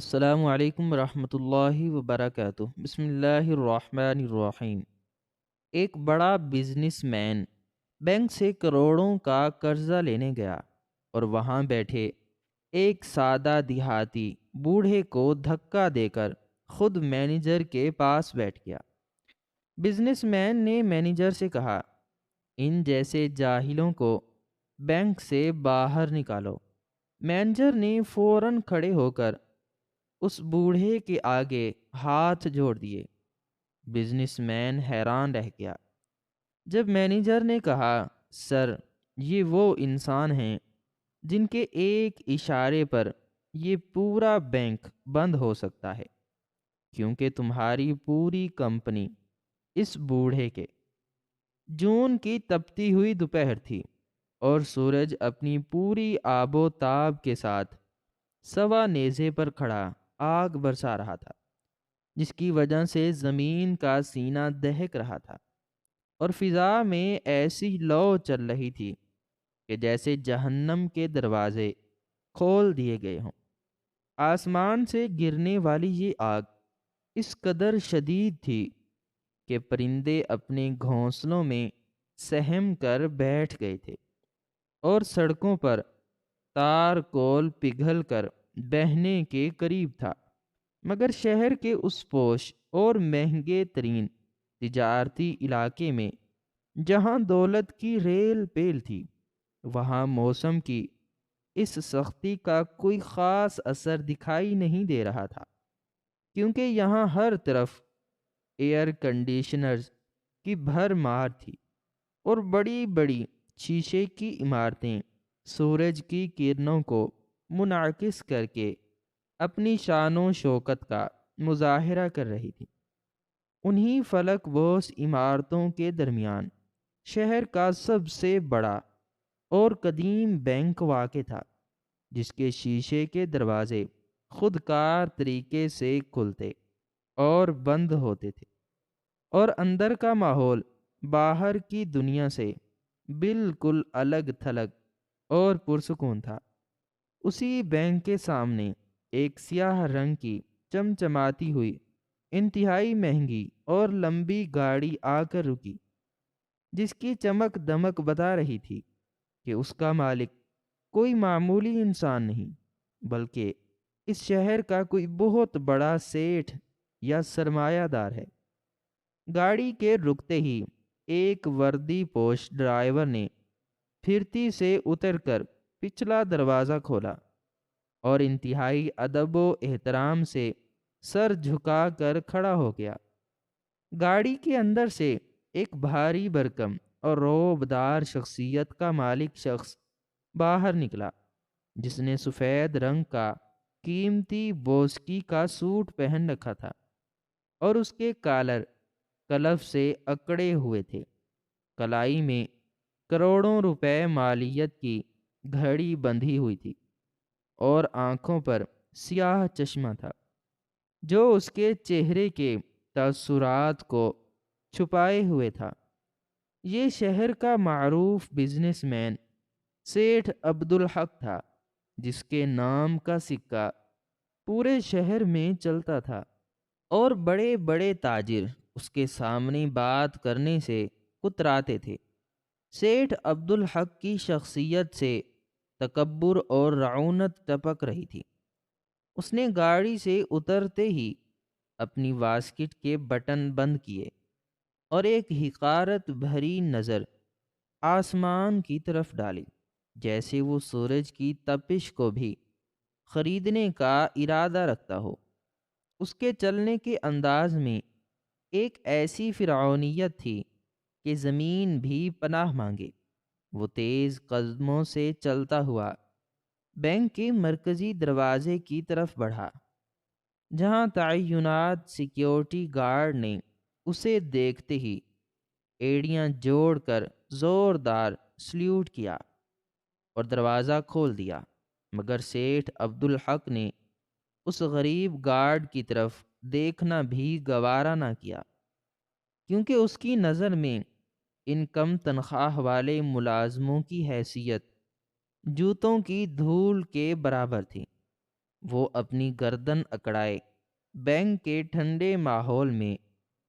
السلام علیکم ورحمۃ اللہ وبرکاتہ۔ بسم اللہ الرحمن الرحیم۔ ایک بڑا بزنس مین بینک سے کروڑوں کا قرضہ لینے گیا اور وہاں بیٹھے ایک سادہ دیہاتی بوڑھے کو دھکا دے کر خود مینیجر کے پاس بیٹھ گیا۔ بزنس مین نے مینیجر سے کہا، ان جیسے جاہلوں کو بینک سے باہر نکالو۔ مینیجر نے فوراً کھڑے ہو کر اس بوڑھے کے آگے ہاتھ جوڑ دیے۔ بزنس مین حیران رہ گیا جب مینیجر نے کہا، سر، یہ وہ انسان ہیں جن کے ایک اشارے پر یہ پورا بینک بند ہو سکتا ہے، کیونکہ تمہاری پوری کمپنی اس بوڑھے کے۔ جون کی تپتی ہوئی دوپہر تھی اور سورج اپنی پوری آب و تاب کے ساتھ سوا نیزے پر کھڑا آگ برسا رہا تھا، جس کی وجہ سے زمین کا سینہ دہک رہا تھا اور فضا میں ایسی لو چل رہی تھی کہ جیسے جہنم کے دروازے کھول دیے گئے ہوں۔ آسمان سے گرنے والی یہ آگ اس قدر شدید تھی کہ پرندے اپنے گھونسلوں میں سہم کر بیٹھ گئے تھے اور سڑکوں پر تار کول پگھل کر بہنے کے قریب تھا، مگر شہر کے اس پوش اور مہنگے ترین تجارتی علاقے میں جہاں دولت کی ریل پیل تھی، وہاں موسم کی اس سختی کا کوئی خاص اثر دکھائی نہیں دے رہا تھا، کیونکہ یہاں ہر طرف ایئر کنڈیشنرز کی بھر مار تھی اور بڑی بڑی شیشے کی عمارتیں سورج کی کرنوں کو منعکس کر کے اپنی شان و شوکت کا مظاہرہ کر رہی تھی۔ انہی فلک بوس عمارتوں کے درمیان شہر کا سب سے بڑا اور قدیم بینک واقع تھا، جس کے شیشے کے دروازے خود کار طریقے سے کھلتے اور بند ہوتے تھے، اور اندر کا ماحول باہر کی دنیا سے بالکل الگ تھلگ اور پرسکون تھا۔ اسی بینک کے سامنے ایک سیاہ رنگ کی چمچماتی ہوئی انتہائی مہنگی اور لمبی گاڑی آ کر رکی، جس کی چمک دمک بتا رہی تھی کہ اس کا مالک کوئی معمولی انسان نہیں، بلکہ اس شہر کا کوئی بہت بڑا سیٹھ یا سرمایہ دار ہے۔ گاڑی کے رکتے ہی ایک وردی پوش ڈرائیور نے پھرتی سے اتر کر پچھلا دروازہ کھولا اور انتہائی ادب و احترام سے سر جھکا کر کھڑا ہو گیا۔ گاڑی کے اندر سے ایک بھاری بھرکم اور رعب شخصیت کا مالک شخص باہر نکلا، جس نے سفید رنگ کا قیمتی بوسکی کا سوٹ پہن رکھا تھا اور اس کے کالر کلف سے اکڑے ہوئے تھے۔ کلائی میں کروڑوں روپے مالیت کی گھڑی بندھی ہوئی تھی اور آنکھوں پر سیاہ چشمہ تھا جو اس کے چہرے کے تاثرات کو چھپائے ہوئے تھا۔ یہ شہر کا معروف بزنس مین سیٹھ عبدالحق تھا، جس کے نام کا سکہ پورے شہر میں چلتا تھا اور بڑے بڑے تاجر اس کے سامنے بات کرنے سے کتراتے تھے۔ سیٹھ عبدالحق کی شخصیت سے تکبر اور رعونت ٹپک رہی تھی۔ اس نے گاڑی سے اترتے ہی اپنی واسکٹ کے بٹن بند کیے اور ایک حقارت بھری نظر آسمان کی طرف ڈالی، جیسے وہ سورج کی تپش کو بھی خریدنے کا ارادہ رکھتا ہو۔ اس کے چلنے کے انداز میں ایک ایسی فرعونیت تھی کہ زمین بھی پناہ مانگے۔ وہ تیز قدموں سے چلتا ہوا بینک کے مرکزی دروازے کی طرف بڑھا، جہاں تعینات سیکیورٹی گارڈ نے اسے دیکھتے ہی ایڑیاں جوڑ کر زوردار سلیوٹ کیا اور دروازہ کھول دیا، مگر سیٹھ عبدالحق نے اس غریب گارڈ کی طرف دیکھنا بھی گوارا نہ کیا، کیونکہ اس کی نظر میں ان کم تنخواہ والے ملازموں کی حیثیت جوتوں کی دھول کے برابر تھی۔ وہ اپنی گردن اکڑائے بینک کے ٹھنڈے ماحول میں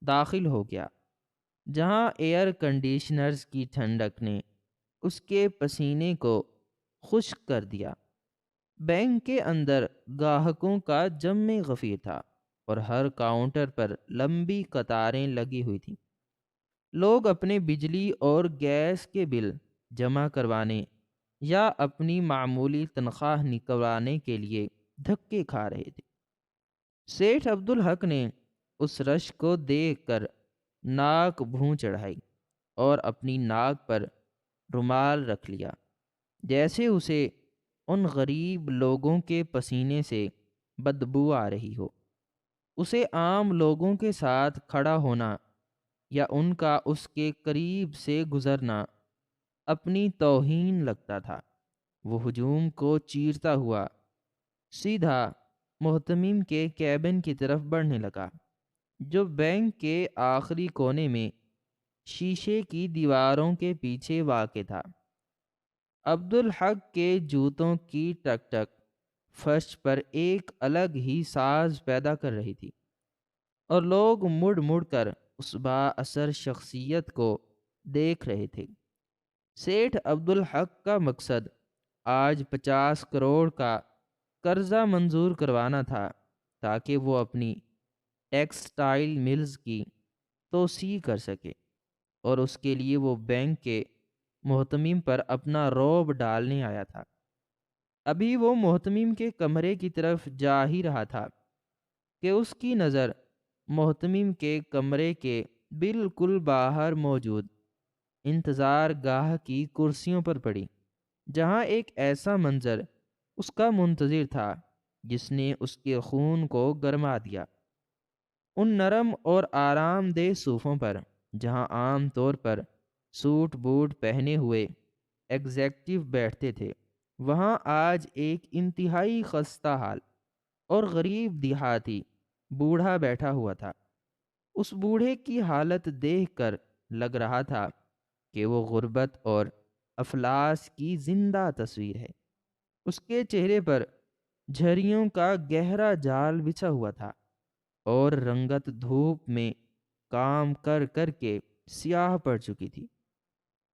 داخل ہو گیا، جہاں ایئر کنڈیشنرز کی ٹھنڈک نے اس کے پسینے کو خشک کر دیا۔ بینک کے اندر گاہکوں کا جم غفیر تھا اور ہر کاؤنٹر پر لمبی قطاریں لگی ہوئی تھیں۔ لوگ اپنے بجلی اور گیس کے بل جمع کروانے یا اپنی معمولی تنخواہ نکلوانے کے لیے دھکے کھا رہے تھے۔ سیٹھ عبدالحق نے اس رش کو دیکھ کر ناک بھوں چڑھائی اور اپنی ناک پر رومال رکھ لیا، جیسے اسے ان غریب لوگوں کے پسینے سے بدبو آ رہی ہو۔ اسے عام لوگوں کے ساتھ کھڑا ہونا یا ان کا اس کے قریب سے گزرنا اپنی توہین لگتا تھا۔ وہ ہجوم کو چیرتا ہوا سیدھا محتمم کے کیبن کی طرف بڑھنے لگا، جو بینک کے آخری کونے میں شیشے کی دیواروں کے پیچھے واقع تھا۔ عبدالحق کے جوتوں کی ٹک ٹک فرش پر ایک الگ ہی ساز پیدا کر رہی تھی، اور لوگ مڑ مڑ کر اس با اثر شخصیت کو دیکھ رہے تھے۔ سیٹھ عبدالحق کا مقصد آج 50 کروڑ کا قرضہ منظور کروانا تھا، تاکہ وہ اپنی ٹیکسٹائل ملز کی توسیع کر سکے، اور اس کے لیے وہ بینک کے محتمم پر اپنا رعب ڈالنے آیا تھا۔ ابھی وہ محتمم کے کمرے کی طرف جا ہی رہا تھا کہ اس کی نظر محتمم کے کمرے کے بالکل باہر موجود انتظار گاہ کی کرسیوں پر پڑی، جہاں ایک ایسا منظر اس کا منتظر تھا جس نے اس کے خون کو گرما دیا۔ ان نرم اور آرام دہ صوفوں پر، جہاں عام طور پر سوٹ بوٹ پہنے ہوئے ایگزیکٹو بیٹھتے تھے، وہاں آج ایک انتہائی خستہ حال اور غریب دیہاتی بوڑھا بیٹھا ہوا تھا۔ اس بوڑھے کی حالت دیکھ کر لگ رہا تھا کہ وہ غربت اور افلاس کی زندہ تصویر ہے۔ اس کے چہرے پر جھریوں کا گہرا جال بچھا ہوا تھا، اور رنگت دھوپ میں کام کر کر کے سیاہ پڑ چکی تھی۔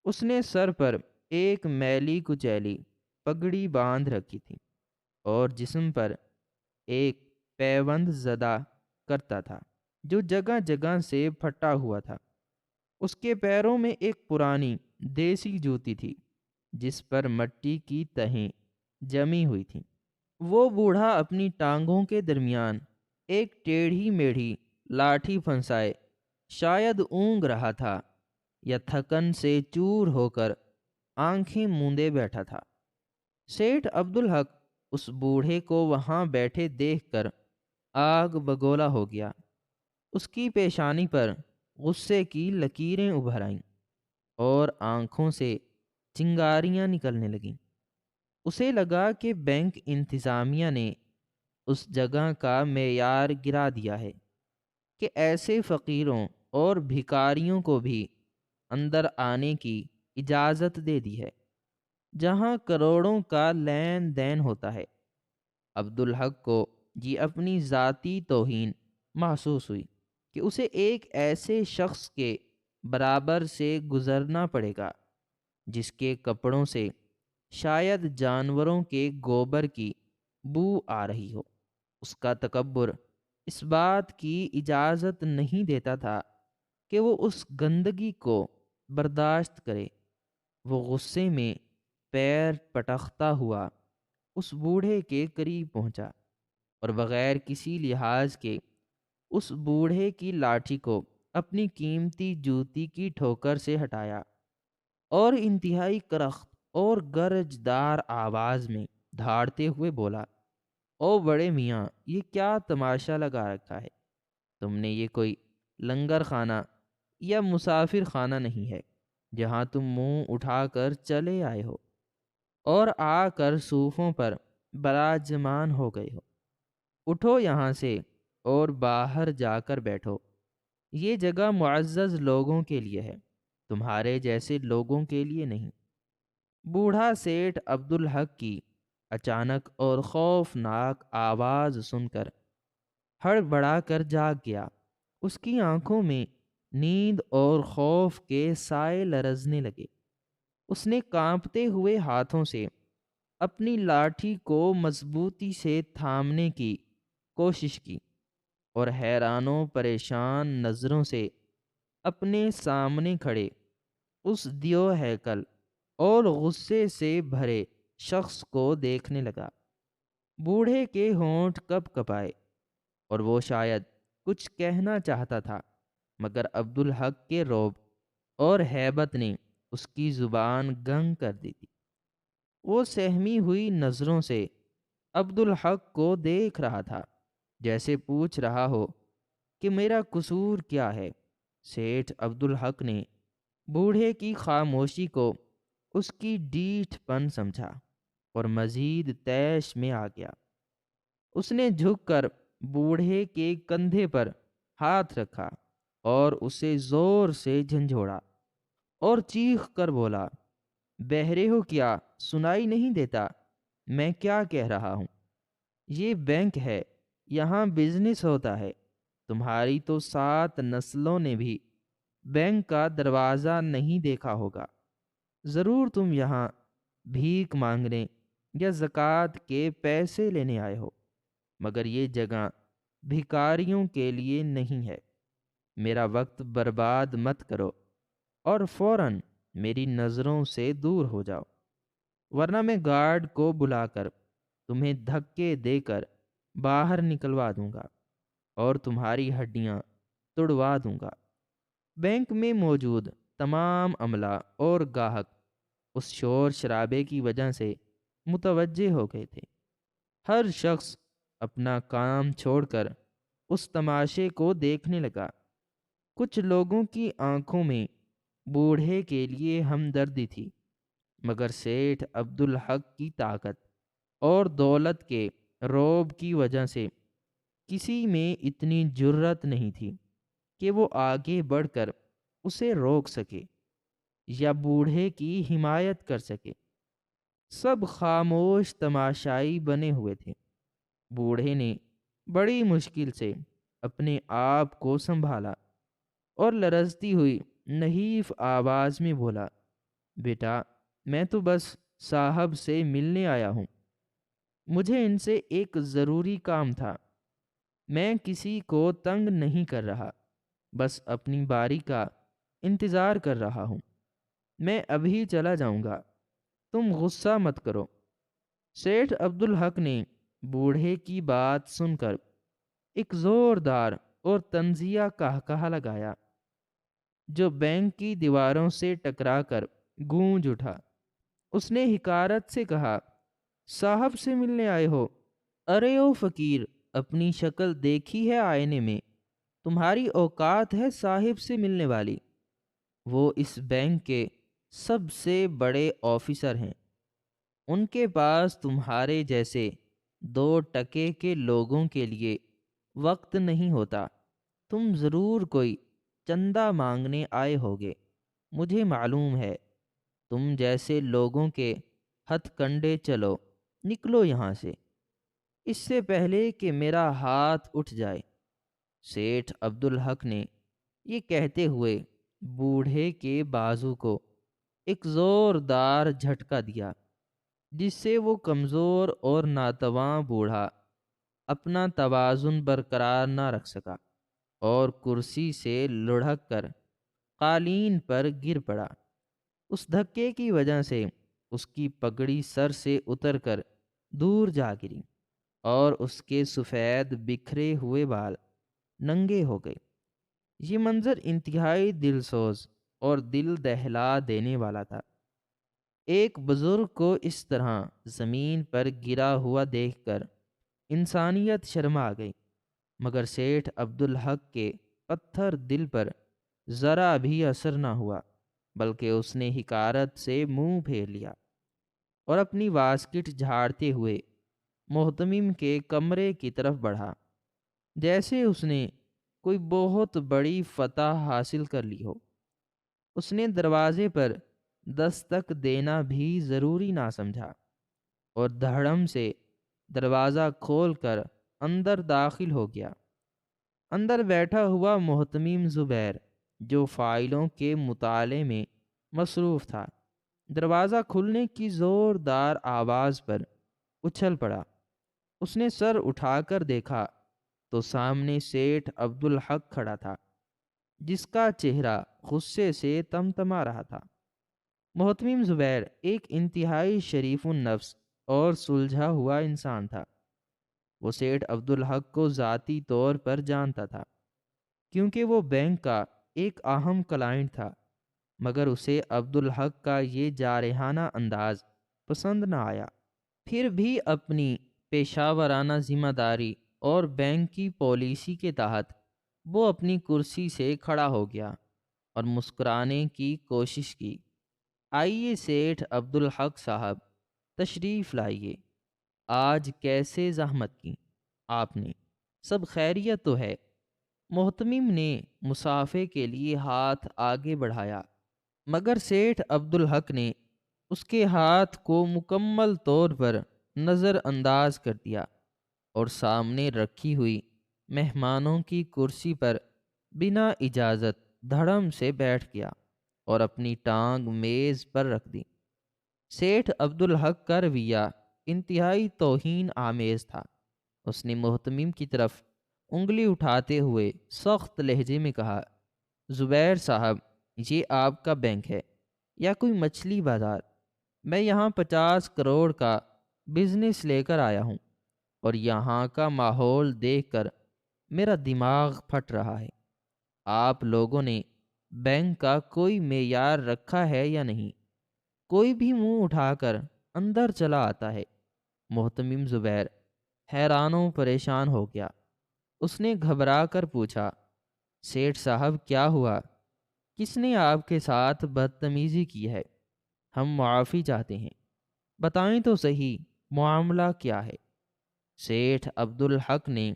اس نے سر پر ایک میلی کچیلی پگڑی باندھ رکھی تھی، اور جسم پر ایک پیوند زدہ کرتا تھا جو جگہ جگہ سے پھٹا ہوا تھا۔ اس کے پیروں میں ایک پرانی دیسی جوتی تھی جس پر مٹی کی تہیں جمی ہوئی تھیں۔ وہ بوڑھا اپنی ٹانگوں کے درمیان ایک ٹیڑھی میڑھی لاٹھی پھنسائے شاید اونگ رہا تھا، یا تھکن سے چور ہو کر آنکھیں موندے بیٹھا تھا۔ سیٹھ عبدالحق اس بوڑھے کو وہاں بیٹھے دیکھ کر آگ بگولا ہو گیا۔ اس کی پیشانی پر غصے کی لکیریں ابھر آئیں اور آنکھوں سے چنگاریاں نکلنے لگیں۔ اسے لگا کہ بینک انتظامیہ نے اس جگہ کا معیار گرا دیا ہے کہ ایسے فقیروں اور بھکاریوں کو بھی اندر آنے کی اجازت دے دی ہے جہاں کروڑوں کا لین دین ہوتا ہے۔ عبدالحق کو یہ اپنی ذاتی توہین محسوس ہوئی کہ اسے ایک ایسے شخص کے برابر سے گزرنا پڑے گا جس کے کپڑوں سے شاید جانوروں کے گوبر کی بو آ رہی ہو۔ اس کا تکبر اس بات کی اجازت نہیں دیتا تھا کہ وہ اس گندگی کو برداشت کرے۔ وہ غصے میں پیر پٹختا ہوا اس بوڑھے کے قریب پہنچا اور بغیر کسی لحاظ کے اس بوڑھے کی لاٹھی کو اپنی قیمتی جوتی کی ٹھوکر سے ہٹایا، اور انتہائی کرخت اور گرجدار آواز میں دھاڑتے ہوئے بولا، او بڑے میاں، یہ کیا تماشا لگا رکھا ہے؟ تم نے یہ کوئی لنگر خانہ یا مسافر خانہ نہیں ہے جہاں تم منہ اٹھا کر چلے آئے ہو اور آ کر صوفوں پر براجمان ہو گئے ہو۔ اٹھو یہاں سے اور باہر جا کر بیٹھو۔ یہ جگہ معزز لوگوں کے لیے ہے، تمہارے جیسے لوگوں کے لیے نہیں۔ بوڑھا سیٹھ عبدالحق کی اچانک اور خوفناک آواز سن کر ہڑبڑا کر جاگ گیا۔ اس کی آنکھوں میں نیند اور خوف کے سائے لرزنے لگے۔ اس نے کانپتے ہوئے ہاتھوں سے اپنی لاٹھی کو مضبوطی سے تھامنے کی کوشش کی اور حیران و پریشان نظروں سے اپنے سامنے کھڑے اس دیو ہیکل اور غصے سے بھرے شخص کو دیکھنے لگا۔ بوڑھے کے ہونٹ کپ کپائے اور وہ شاید کچھ کہنا چاہتا تھا، مگر عبدالحق کے رعب اور ہیبت نے اس کی زبان گنگ کر دی تھی۔ وہ سہمی ہوئی نظروں سے عبدالحق کو دیکھ رہا تھا، جیسے پوچھ رہا ہو کہ میرا قصور کیا ہے۔ سیٹھ عبدالحق نے بوڑھے کی خاموشی کو اس کی ڈیٹھ پن سمجھا اور مزید طیش میں آ گیا۔ اس نے جھک کر بوڑھے کے کندھے پر ہاتھ رکھا اور اسے زور سے جھنجھوڑا اور چیخ کر بولا، بہرے ہو کیا؟ سنائی نہیں دیتا میں کیا کہہ رہا ہوں؟ یہ بینک ہے، یہاں بزنس ہوتا ہے۔ تمہاری تو 7 نسلوں نے بھی بینک کا دروازہ نہیں دیکھا ہوگا۔ ضرور تم یہاں بھیک مانگنے یا زکوٰۃ کے پیسے لینے آئے ہو، مگر یہ جگہ بھکاریوں کے لیے نہیں ہے۔ میرا وقت برباد مت کرو اور فوراً میری نظروں سے دور ہو جاؤ، ورنہ میں گارڈ کو بلا کر تمہیں دھکے دے کر باہر نکلوا دوں گا اور تمہاری ہڈیاں توڑوا دوں گا۔ بینک میں موجود تمام عملہ اور گاہک اس شور شرابے کی وجہ سے متوجہ ہو گئے تھے۔ ہر شخص اپنا کام چھوڑ کر اس تماشے کو دیکھنے لگا۔ کچھ لوگوں کی آنکھوں میں بوڑھے کے لیے ہمدردی تھی، مگر سیٹھ عبدالحق کی طاقت اور دولت کے رعب کی وجہ سے کسی میں اتنی جرأت نہیں تھی کہ وہ آگے بڑھ کر اسے روک سکے یا بوڑھے کی حمایت کر سکے۔ سب خاموش تماشائی بنے ہوئے تھے۔ بوڑھے نے بڑی مشکل سے اپنے آپ کو سنبھالا اور لرزتی ہوئی نحیف آواز میں بولا، بیٹا میں تو بس صاحب سے ملنے آیا ہوں، مجھے ان سے ایک ضروری کام تھا۔ میں کسی کو تنگ نہیں کر رہا، بس اپنی باری کا انتظار کر رہا ہوں۔ میں ابھی چلا جاؤں گا، تم غصہ مت کرو۔ سیٹھ عبدالحق نے بوڑھے کی بات سن کر ایک زوردار اور طنزیہ قہقہہ لگایا جو بینک کی دیواروں سے ٹکرا کر گونج اٹھا۔ اس نے حقارت سے کہا، صاحب سے ملنے آئے ہو؟ ارے او فقیر، اپنی شکل دیکھی ہے آئینے میں؟ تمہاری اوقات ہے صاحب سے ملنے والی؟ وہ اس بینک کے سب سے بڑے آفیسر ہیں، ان کے پاس تمہارے جیسے 2 ٹکے کے لوگوں کے لیے وقت نہیں ہوتا۔ تم ضرور کوئی چندہ مانگنے آئے ہوگے، مجھے معلوم ہے۔ تم جیسے لوگوں کے ہتھ کنڈے چلو، نکلو یہاں سے، اس سے پہلے کہ میرا ہاتھ اٹھ جائے۔ سیٹھ عبدالحق نے یہ کہتے ہوئے بوڑھے کے بازو کو ایک زوردار جھٹکا دیا، جس سے وہ کمزور اور ناتواں بوڑھا اپنا توازن برقرار نہ رکھ سکا اور کرسی سے لڑھک کر قالین پر گر پڑا۔ اس دھکے کی وجہ سے اس کی پگڑی سر سے اتر کر دور جا گری اور اس کے سفید بکھرے ہوئے بال ننگے ہو گئے۔ یہ منظر انتہائی دل سوز اور دل دہلا دینے والا تھا۔ ایک بزرگ کو اس طرح زمین پر گرا ہوا دیکھ کر انسانیت شرما گئی، مگر سیٹھ عبدالحق کے پتھر دل پر ذرا بھی اثر نہ ہوا، بلکہ اس نے حقارت سے منہ پھیر لیا اور اپنی واسکٹ جھاڑتے ہوئے محتمم کے کمرے کی طرف بڑھا، جیسے اس نے کوئی بہت بڑی فتح حاصل کر لی ہو۔ اس نے دروازے پر دستک دینا بھی ضروری نہ سمجھا۔ اور دھڑم سے دروازہ کھول کر اندر داخل ہو گیا۔ اندر بیٹھا ہوا محتمیم زبیر، جو فائلوں کے مطالعے میں مصروف تھا، دروازہ کھلنے کی زوردار آواز پر اچھل پڑا۔ اس نے سر اٹھا کر دیکھا تو سامنے سیٹھ عبدالحق کھڑا تھا، جس کا چہرہ غصے سے تمتما رہا تھا۔ محتمیم زبیر ایک انتہائی شریف النفس اور سلجھا ہوا انسان تھا۔ وہ سیٹھ عبدالحق کو ذاتی طور پر جانتا تھا، کیونکہ وہ بینک کا ایک اہم کلائنٹ تھا، مگر اسے عبدالحق کا یہ جارحانہ انداز پسند نہ آیا۔ پھر بھی اپنی پیشہ ورانہ ذمہ داری اور بینک کی پالیسی کے تحت وہ اپنی کرسی سے کھڑا ہو گیا اور مسکرانے کی کوشش کی۔ آئیے سیٹھ عبدالحق صاحب، تشریف لائیے۔ آج کیسے زحمت کی آپ نے؟ سب خیریت تو ہے؟ محتمم نے مصافحے کے لیے ہاتھ آگے بڑھایا، مگر سیٹھ عبدالحق نے اس کے ہاتھ کو مکمل طور پر نظر انداز کر دیا اور سامنے رکھی ہوئی مہمانوں کی کرسی پر بنا اجازت دھڑم سے بیٹھ گیا اور اپنی ٹانگ میز پر رکھ دی۔ سیٹھ عبدالحق کا رویہ انتہائی توہین آمیز تھا۔ اس نے محتمم کی طرف انگلی اٹھاتے ہوئے سخت لہجے میں کہا، زبیر صاحب، یہ آپ کا بینک ہے یا کوئی مچھلی بازار؟ میں یہاں 50 کروڑ کا بزنس لے کر آیا ہوں، اور یہاں کا ماحول دیکھ کر میرا دماغ پھٹ رہا ہے۔ آپ لوگوں نے بینک کا کوئی معیار رکھا ہے یا نہیں؟ کوئی بھی منہ اٹھا کر اندر چلا آتا ہے۔ محتمم زبیر حیران و پریشان ہو گیا۔ اس نے گھبرا کر پوچھا، سیٹھ صاحب کیا ہوا؟ کس نے آپ کے ساتھ بدتمیزی کی ہے؟ ہم معافی چاہتے ہیں، بتائیں تو صحیح معاملہ کیا ہے؟ سیٹھ عبدالحق نے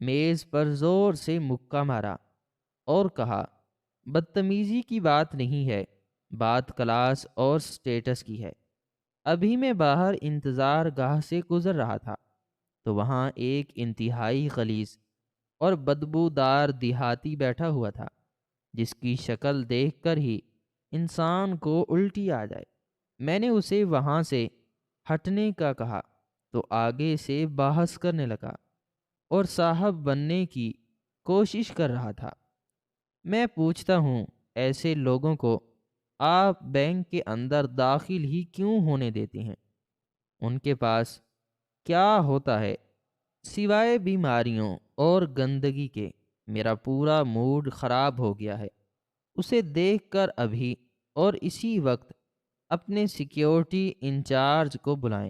میز پر زور سے مکہ مارا اور کہا، بدتمیزی کی بات نہیں ہے، بات کلاس اور سٹیٹس کی ہے۔ ابھی میں باہر انتظار گاہ سے گزر رہا تھا تو وہاں ایک انتہائی غلیظ اور بدبودار دیہاتی بیٹھا ہوا تھا، جس کی شکل دیکھ کر ہی انسان کو الٹی آ جائے۔ میں نے اسے وہاں سے ہٹنے کا کہا تو آگے سے بحث کرنے لگا اور صاحب بننے کی کوشش کر رہا تھا۔ میں پوچھتا ہوں، ایسے لوگوں کو آپ بینک کے اندر داخل ہی کیوں ہونے دیتے ہیں؟ ان کے پاس کیا ہوتا ہے سوائے بیماریوں اور گندگی کے؟ میرا پورا موڈ خراب ہو گیا ہے۔ اسے دیکھ کر ابھی اور اسی وقت اپنے سیکیورٹی انچارج کو بلائیں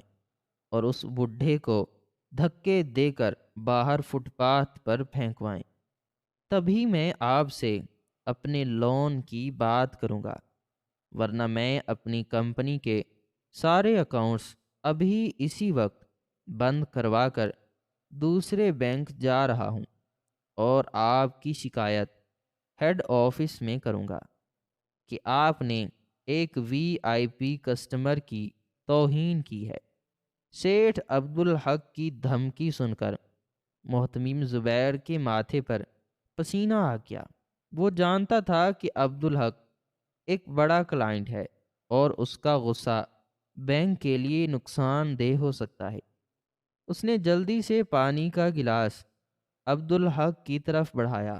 اور اس بڈھے کو دھکے دے کر باہر فٹ پاتھ پر پھینکوائیں۔ تبھی میں آپ سے اپنے لون کی بات کروں گا، ورنہ میں اپنی کمپنی کے سارے اکاؤنٹس ابھی اسی وقت بند کروا کر دوسرے بینک جا رہا ہوں اور آپ کی شکایت ہیڈ آفس میں کروں گا کہ آپ نے ایک VIP کسٹمر کی توہین کی ہے۔ سیٹھ عبدالحق کی دھمکی سن کر محتمم زبیر کے ماتھے پر پسینہ آ گیا۔ وہ جانتا تھا کہ عبدالحق ایک بڑا کلائنٹ ہے اور اس کا غصہ بینک کے لیے نقصان دہ ہو سکتا ہے۔ اس نے جلدی سے پانی کا گلاس عبدالحق کی طرف بڑھایا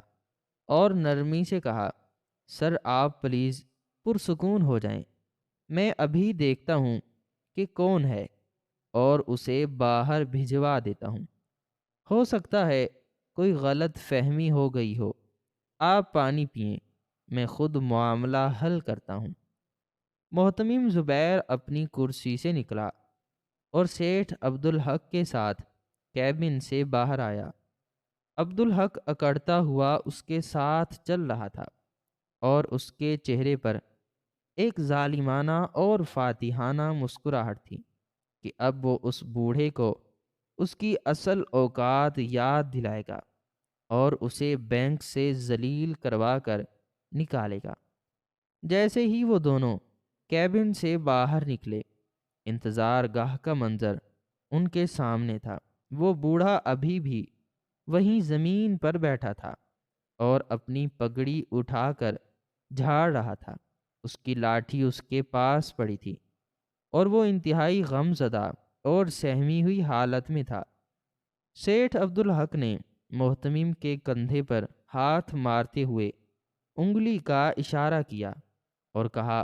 اور نرمی سے کہا، سر آپ پلیز پرسکون ہو جائیں، میں ابھی دیکھتا ہوں کہ کون ہے اور اسے باہر بھجوا دیتا ہو سکتا ہے کوئی غلط فہمی ہو گئی ہو۔ آپ پانی پئیں، میں خود معاملہ حل کرتا ہوں۔ محتمم زبیر اپنی کرسی سے نکلا اور سیٹھ عبدالحق کے ساتھ کیبن سے باہر آیا۔ عبدالحق اکڑتا ہوا اس کے ساتھ چل رہا تھا اور اس کے چہرے پر ایک ظالمانہ اور فاتحانہ مسکراہٹ تھی کہ اب وہ اس بوڑھے کو اس کی اصل اوقات یاد دلائے گا اور اسے بینک سے ذلیل کروا کر نکالے گا۔ جیسے ہی وہ دونوں کیبن سے باہر نکلے، انتظار گاہ کا منظر ان کے سامنے تھا۔ وہ بوڑھا ابھی بھی وہیں زمین پر بیٹھا تھا اور اپنی پگڑی اٹھا کر جھاڑ رہا تھا۔ اس کی لاٹھی اس کے پاس پڑی تھی اور وہ انتہائی غم زدہ اور سہمی ہوئی حالت میں تھا۔ سیٹھ عبدالحق نے محتمم کے کندھے پر ہاتھ مارتے ہوئے انگلی کا اشارہ کیا اور کہا،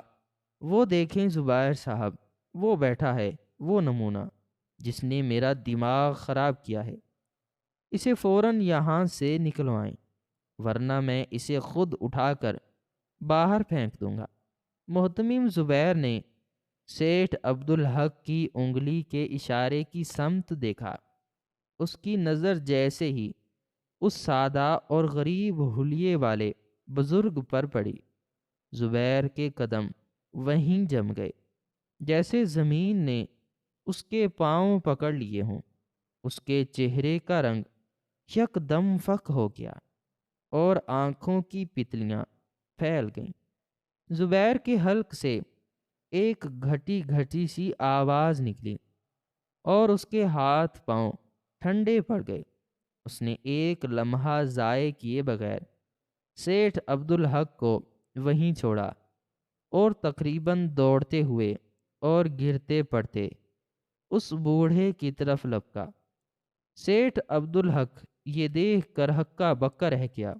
وہ دیکھیں زبیر صاحب، وہ بیٹھا ہے وہ نمونہ جس نے میرا دماغ خراب کیا ہے۔ اسے فوراً یہاں سے نکلوائیں، ورنہ میں اسے خود اٹھا کر باہر پھینک دوں گا۔ محتمم زبیر نے سیٹھ عبدالحق کی انگلی کے اشارے کی سمت دیکھا۔ اس کی نظر جیسے ہی اس سادہ اور غریب حلیے والے بزرگ پر پڑی، زبیر کے قدم وہیں جم گئے، جیسے زمین نے اس کے پاؤں پکڑ لیے ہوں۔ اس کے چہرے کا رنگ یک دم فک ہو گیا اور آنکھوں کی پتلیاں پھیل گئیں۔ زبیر کے حلق سے ایک گھٹی گھٹی سی آواز نکلی اور اس کے ہاتھ پاؤں ٹھنڈے پڑ گئے۔ اس نے ایک لمحہ ضائع کیے بغیر سیٹھ عبدالحق کو وہیں چھوڑا اور تقریباً دوڑتے ہوئے اور گرتے پڑتے اس بوڑھے کی طرف لپکا۔ سیٹھ عبدالحق یہ دیکھ کر ہکا بکا رہ گیا۔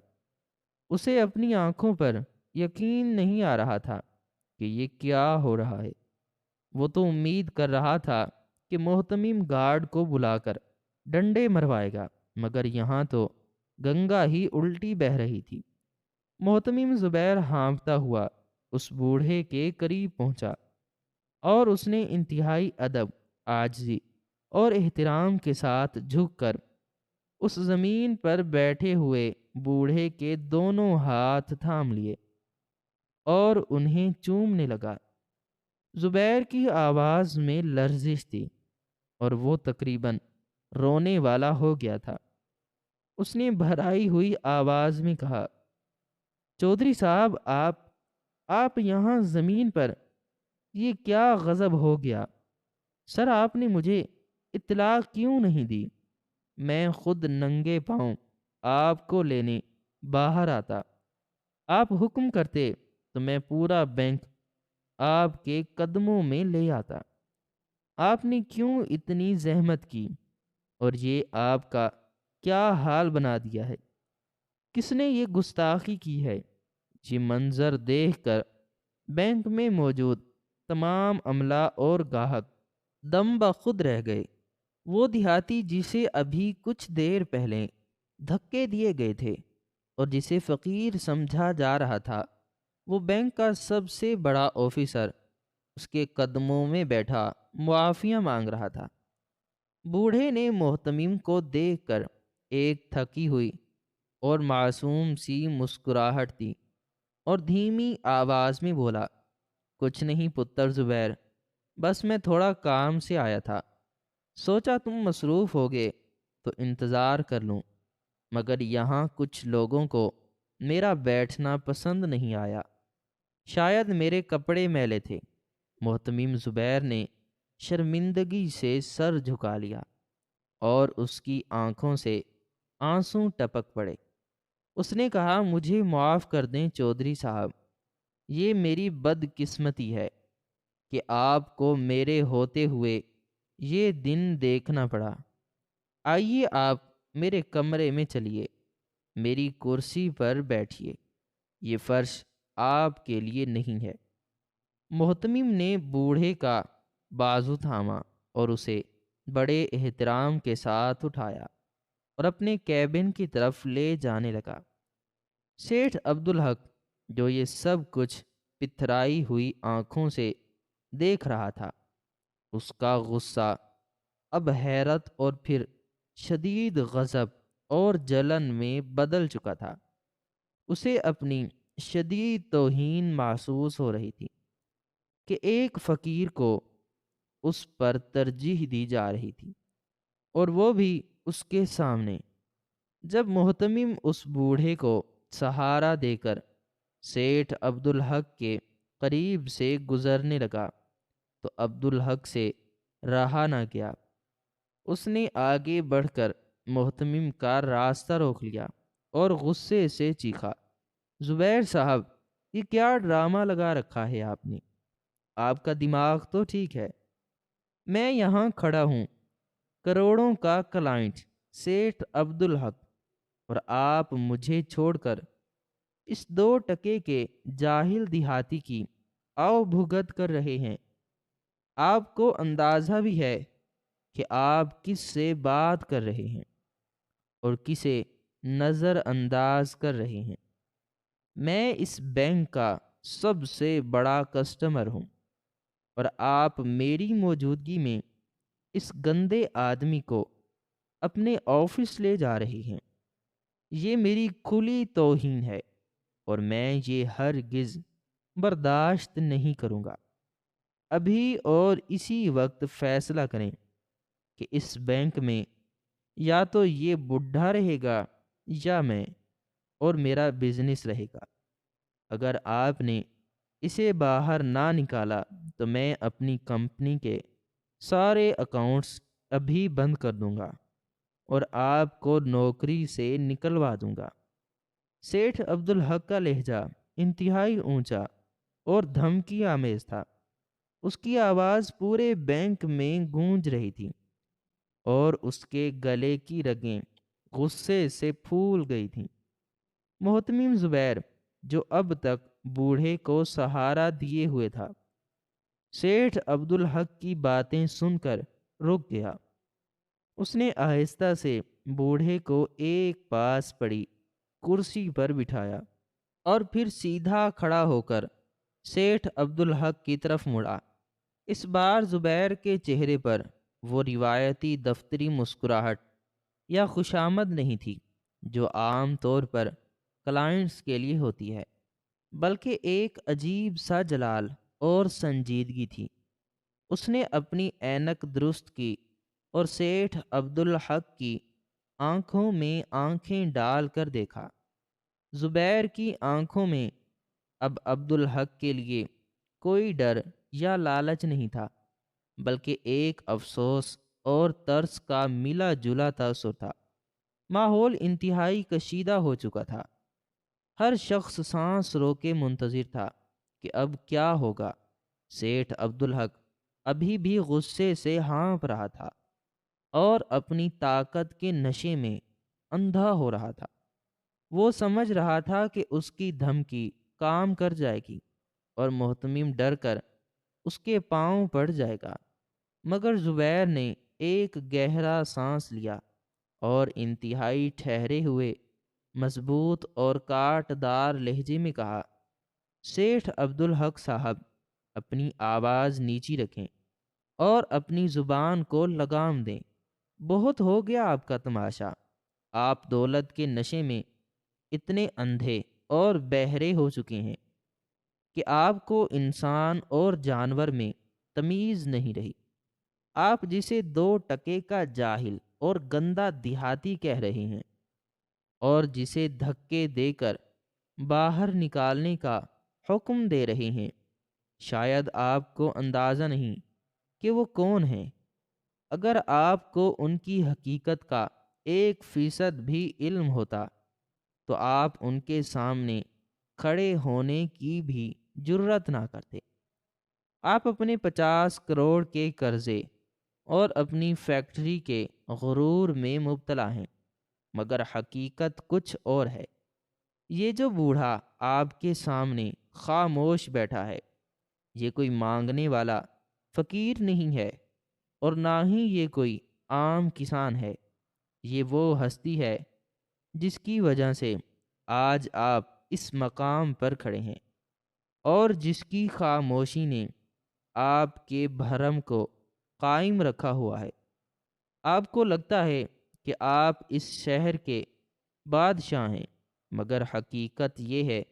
اسے اپنی آنکھوں پر یقین نہیں آ رہا تھا کہ یہ کیا ہو رہا ہے۔ وہ تو امید کر رہا تھا کہ محتمم گارڈ کو بلا کر ڈنڈے مروائے گا، مگر یہاں تو گنگا ہی الٹی بہہ رہی تھی۔ محتمم زبیر ہانپتا ہوا اس بوڑھے کے قریب پہنچا اور اس نے انتہائی ادب، عاجزی اور احترام کے ساتھ جھک کر اس زمین پر بیٹھے ہوئے بوڑھے کے دونوں ہاتھ تھام لیے اور انہیں چومنے لگا۔ زبیر کی آواز میں لرزش تھی اور وہ تقریباً رونے والا ہو گیا تھا۔ اس نے بھرائی ہوئی آواز میں کہا، چودھری صاحب، آپ یہاں زمین پر، یہ کیا غضب ہو گیا؟ سر، آپ نے مجھے اطلاع کیوں نہیں دی؟ میں خود ننگے پاؤں آپ کو لینے باہر آتا۔ آپ حکم کرتے تو میں پورا بینک آپ کے قدموں میں لے آتا۔ آپ نے کیوں اتنی زحمت کی اور یہ آپ کا کیا حال بنا دیا ہے؟ کس نے یہ گستاخی کی ہے؟ یہ منظر دیکھ کر بینک میں موجود تمام عملہ اور گاہک دم بخود رہ گئے۔ وہ دیہاتی جسے ابھی کچھ دیر پہلے دھکے دیے گئے تھے اور جسے فقیر سمجھا جا رہا تھا، وہ بینک کا سب سے بڑا آفیسر اس کے قدموں میں بیٹھا معافیاں مانگ رہا تھا۔ بوڑھے نے محتمم کو دیکھ کر ایک تھکی ہوئی اور معصوم سی مسکراہٹ دی اور دھیمی آواز میں بولا، کچھ نہیں پتر زبیر، بس میں تھوڑا کام سے آیا تھا، سوچا تم مصروف ہوگے تو انتظار کر لوں، مگر یہاں کچھ لوگوں کو میرا بیٹھنا پسند نہیں آیا، شاید میرے کپڑے میلے تھے۔ محتمم زبیر نے شرمندگی سے سر جھکا لیا اور اس کی آنکھوں سے آنسو ٹپک پڑے۔ اس نے کہا، مجھے معاف کر دیں چودھری صاحب، یہ میری بد قسمتی ہے کہ آپ کو میرے ہوتے ہوئے یہ دن دیکھنا پڑا۔ آئیے آپ میرے کمرے میں چلیے، میری کرسی پر بیٹھیے، یہ فرش آپ کے لیے نہیں ہے۔ محتمم نے بوڑھے کا بازو تھاما اور اسے بڑے احترام کے ساتھ اٹھایا اور اپنے کیبن کی طرف لے جانے لگا۔ سیٹھ عبدالحق، جو یہ سب کچھ پتھرائی ہوئی آنکھوں سے دیکھ رہا تھا، اس کا غصہ اب حیرت اور پھر شدید غضب اور جلن میں بدل چکا تھا۔ اسے اپنی شدید توہین محسوس ہو رہی تھی کہ ایک فقیر کو اس پر ترجیح دی جا رہی تھی، اور وہ بھی اس کے سامنے۔ جب محتمم اس بوڑھے کو سہارا دے کر سیٹھ عبدالحق کے قریب سے گزرنے لگا تو عبدالحق سے رہا نہ گیا۔ اس نے آگے بڑھ کر محتمم کا راستہ روک لیا اور غصے سے چیخا، زبیر صاحب، یہ کیا ڈرامہ لگا رکھا ہے آپ نے؟ آپ کا دماغ تو ٹھیک ہے؟ میں یہاں کھڑا ہوں، کروڑوں کا کلائنٹ سیٹھ عبدالحق، اور آپ مجھے چھوڑ کر اس 2 ٹکے کے جاہل دیہاتی کی آؤ بھگت کر رہے ہیں۔ آپ کو اندازہ بھی ہے کہ آپ کس سے بات کر رہے ہیں اور کسے نظر انداز کر رہے ہیں؟ میں اس بینک کا سب سے بڑا کسٹمر ہوں، اور آپ میری موجودگی میں اس گندے آدمی کو اپنے آفس لے جا رہے ہیں۔ یہ میری کھلی توہین ہے اور میں یہ ہرگز برداشت نہیں کروں گا۔ ابھی اور اسی وقت فیصلہ کریں کہ اس بینک میں یا تو یہ بڈھا رہے گا یا میں، اور میرا بزنس رہے گا۔ اگر آپ نے اسے باہر نہ نکالا تو میں اپنی کمپنی کے سارے اکاؤنٹس ابھی بند کر دوں گا اور آپ کو نوکری سے نکلوا دوں گا۔ سیٹھ عبدالحق کا لہجہ انتہائی اونچا اور دھمکی آمیز تھا۔ اس کی آواز پورے بینک میں گونج رہی تھی اور اس کے گلے کی رگیں غصے سے پھول گئی تھیں۔ محتمم زبیر، جو اب تک بوڑھے کو سہارا دیے ہوئے تھا، سیٹھ عبدالحق کی باتیں سن کر رک گیا۔ اس نے آہستہ سے بوڑھے کو ایک پاس پڑی کرسی پر بٹھایا اور پھر سیدھا کھڑا ہو کر سیٹھ عبدالحق کی طرف مڑا۔ اس بار زبیر کے چہرے پر وہ روایتی دفتری مسکراہٹ یا خوشامد نہیں تھی جو عام طور پر کلائنٹس کے لیے ہوتی ہے، بلکہ ایک عجیب سا جلال اور سنجیدگی تھی۔ اس نے اپنی اینک درست کی اور سیٹھ عبدالحق کی آنکھوں میں آنکھیں ڈال کر دیکھا۔ زبیر کی آنکھوں میں اب عبدالحق کے لیے کوئی ڈر یا لالچ نہیں تھا، بلکہ ایک افسوس اور ترس کا ملا جلا تاثر تھا۔ ماحول انتہائی کشیدہ ہو چکا تھا۔ ہر شخص سانس روکے منتظر تھا کہ اب کیا ہوگا۔ سیٹھ عبدالحق ابھی بھی غصے سے ہانپ رہا تھا اور اپنی طاقت کے نشے میں اندھا ہو رہا تھا۔ وہ سمجھ رہا تھا کہ اس کی دھمکی کام کر جائے گی اور محتمم ڈر کر اس کے پاؤں پڑ جائے گا، مگر زبیر نے ایک گہرا سانس لیا اور انتہائی ٹھہرے ہوئے مضبوط اور کاٹ دار لہجے میں کہا، سیٹھ عبدالحق صاحب، اپنی آواز نیچی رکھیں اور اپنی زبان کو لگام دیں۔ بہت ہو گیا آپ کا تماشا۔ آپ دولت کے نشے میں اتنے اندھے اور بہرے ہو چکے ہیں کہ آپ کو انسان اور جانور میں تمیز نہیں رہی۔ آپ جسے 2 ٹکے کا جاہل اور گندا دیہاتی کہہ رہے ہیں اور جسے دھکے دے کر باہر نکالنے کا حکم دے رہے ہیں، شاید آپ کو اندازہ نہیں کہ وہ کون ہیں۔ اگر آپ کو ان کی حقیقت کا 1% بھی علم ہوتا تو آپ ان کے سامنے کھڑے ہونے کی بھی جرت نہ کرتے۔ آپ اپنے 50 کروڑ کے قرضے اور اپنی فیکٹری کے غرور میں مبتلا ہیں، مگر حقیقت کچھ اور ہے۔ یہ جو بوڑھا آپ کے سامنے خاموش بیٹھا ہے، یہ کوئی مانگنے والا فقیر نہیں ہے اور نہ ہی یہ کوئی عام کسان ہے۔ یہ وہ ہستی ہے جس کی وجہ سے آج آپ اس مقام پر کھڑے ہیں اور جس کی خاموشی نے آپ کے بھرم کو قائم رکھا ہوا ہے۔ آپ کو لگتا ہے کہ آپ اس شہر کے بادشاہ ہیں، مگر حقیقت یہ ہے